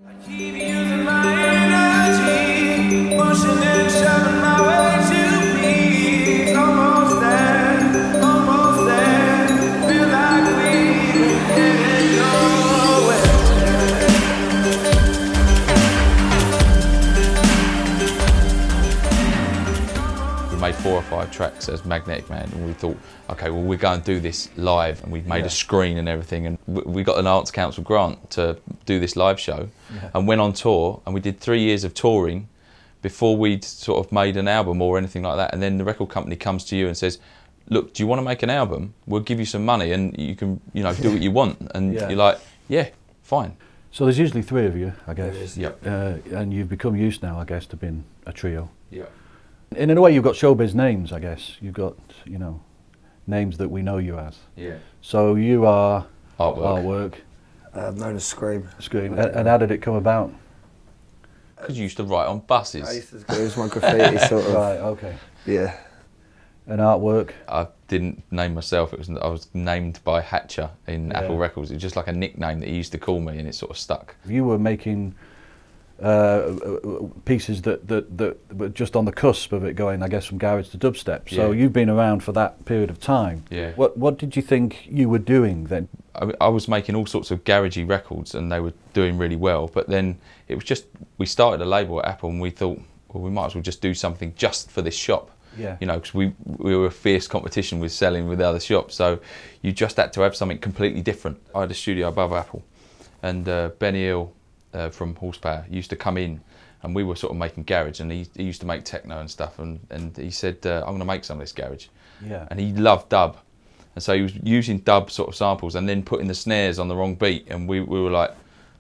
I keep using my energy, pushing and shoving my way to peace. Almost there, feel like we're headed nowhere. We made 4 or 5 tracks as Magnetic Man, and we thought, okay, well, we're going to do this live, and we made a screen and everything, and we got an Arts Council grant to do this live show, and went on tour, and we did 3 years of touring before we'd sort of made an album or anything like that. And then the record company comes to you and says, look, do you want to make an album? We'll give you some money, and you can, you know, do what you want. And you're like, yeah, fine. So there's usually 3 of you, I guess. Yep. And you've become used now, I guess, to being a trio. Yeah. And in a way, you've got showbiz names, I guess. You've got, you know, names that we know you as. Yeah. So you are Artwork. Known as Skream. Skream. And how did it come about? Because you used to write on buses. I used to go as my graffiti sort of. Right, okay. Yeah. And Artwork? I didn't name myself. I was named by Hatcher in Apple Records. It was just like a nickname that he used to call me, and it sort of stuck. You were making pieces that were just on the cusp of it going, I guess, from garage to dubstep. So you've been around for that period of time. Yeah. What did you think you were doing then? I was making all sorts of garagey records, and they were doing really well. But then it was just, we started a label at Apple, and we thought, well, we might as well just do something just for this shop. Yeah. You know, because we were a fierce competition with selling with other shops, so you just had to have something completely different. I had a studio above Apple, and Benny Hill from Horsepower used to come in, and we were sort of making garage, and he used to make techno and stuff, and he said, I'm going to make some of this garage. Yeah. And he loved dub, and so he was using dub sort of samples and then putting the snares on the wrong beat, and we were like,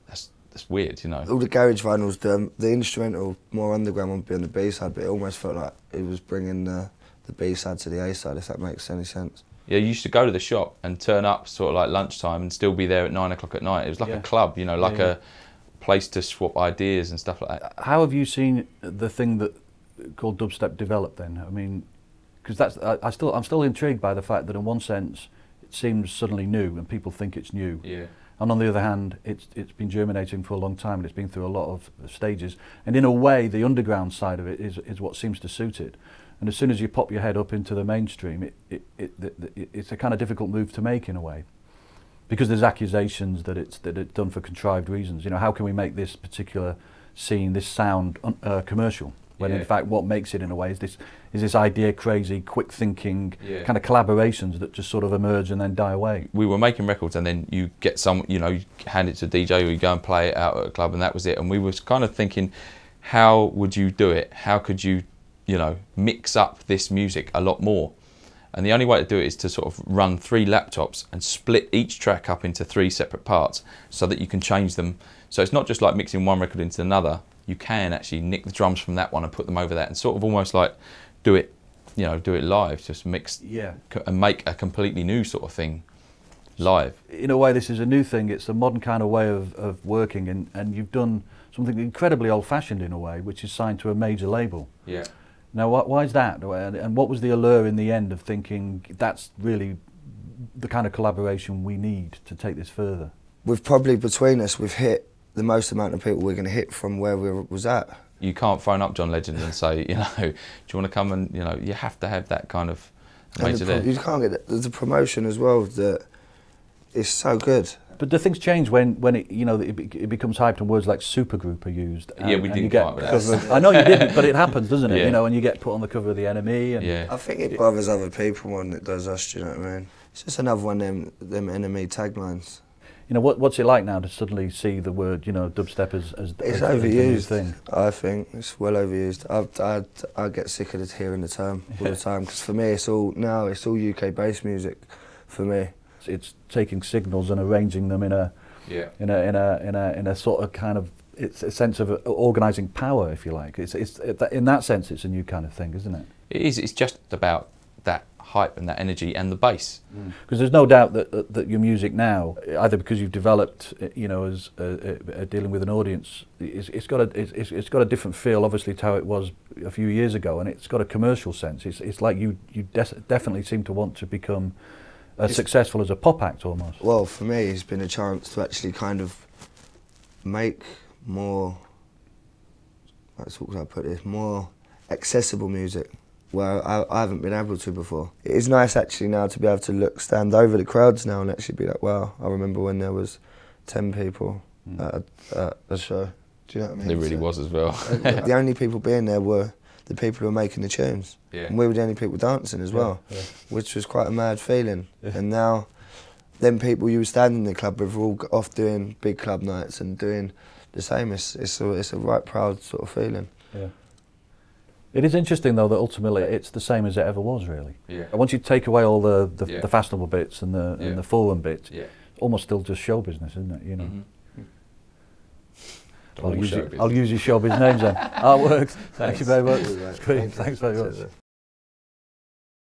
that's weird, you know. All the garage vinyls, the instrumental, more underground would be on the B side, but it almost felt like it was bringing the B side to the A side, if that makes any sense. Yeah, you used to go to the shop and turn up sort of like lunchtime and still be there at 9 o'clock at night. It was like a club, you know, like a place to swap ideas and stuff like that. How have you seen the thing that called dubstep develop then? I mean, because that's I'm still intrigued by the fact that in one sense it seems suddenly new and people think it's new. Yeah. And on the other hand, it's been germinating for a long time, and it's been through a lot of stages. And in a way, the underground side of it is what seems to suit it. And as soon as you pop your head up into the mainstream, it's a kind of difficult move to make in a way, because there's accusations that it's done for contrived reasons. You know, how can we make this particular scene, this sound commercial? When in fact what makes it in a way is this idea crazy, quick thinking kind of collaborations that just sort of emerge and then die away. We were making records, and then you get some, you know, you hand it to a DJ or you go and play it out at a club, and that was it. And we was kind of thinking, how would you do it? How could you, you know, mix up this music a lot more? And the only way to do it is to sort of run 3 laptops and split each track up into 3 separate parts so that you can change them. So it's not just like mixing one record into another. You can actually nick the drums from that one and put them over that, and sort of almost like do it, you know, do it live, just mix and make a completely new sort of thing live. In a way, this is a new thing. It's a modern kind of way of working, and you've done something incredibly old-fashioned in a way, which is signed to a major label. Yeah. Now, why is that? And what was the allure in the end of thinking that's really the kind of collaboration we need to take this further? We've probably, between us, we've hit the most amount of people we're going to hit from where we was at. You can't phone up John Legend and say, you know, do you want to come, and, you know, you have to have that kind of major there. You can't get the promotion as well, that is so good. But do things change when it, you know, it becomes hyped and words like supergroup are used? And, yeah, we didn't come up with that. I know you didn't, but it happens, doesn't it? Yeah. You know, and you get put on the cover of the NME. And I think it bothers other people more than it does us, do you know what I mean? It's just another one of them NME taglines. You know, what's it like now to suddenly see the word, you know, dubstep as it's a overused thing? I think it's well overused. I get sick of hearing the term all the time, because for me it's all UK based music. For me, it's taking signals and arranging them in a sort of kind of, it's a sense of organising power, if you like. In that sense, it's a new kind of thing, isn't it? It is. It's just about that hype and that energy and the bass. Because there's no doubt that your music now, either because you've developed, you know, as dealing with an audience, it's got a different feel, obviously, to how it was a few years ago, and it's got a commercial sense. It's like you definitely seem to want to become as successful as a pop act almost. Well, for me, it's been a chance to actually kind of make more, how can I put this, more accessible music, where I haven't been able to before. It is nice actually now to be able to stand over the crowds now and actually be like, wow, I remember when there was 10 people at a show. Do you know what I mean? There really was as well. The only people being there were the people who were making the tunes. Yeah. And we were the only people dancing as well, which was quite a mad feeling. Yeah. And now, them people you were standing in the club with are all off doing big club nights and doing the same. It's a right proud sort of feeling. Yeah. It is interesting though that ultimately it's the same as it ever was, really. Yeah. And once you take away all the fashionable bits and the Yeah. and the foreign bits, Yeah. almost still just show business, isn't it? You know. Mm-hmm. I'll use your showbiz names then. Artworks. Thank you very much. Thanks. Thanks very much.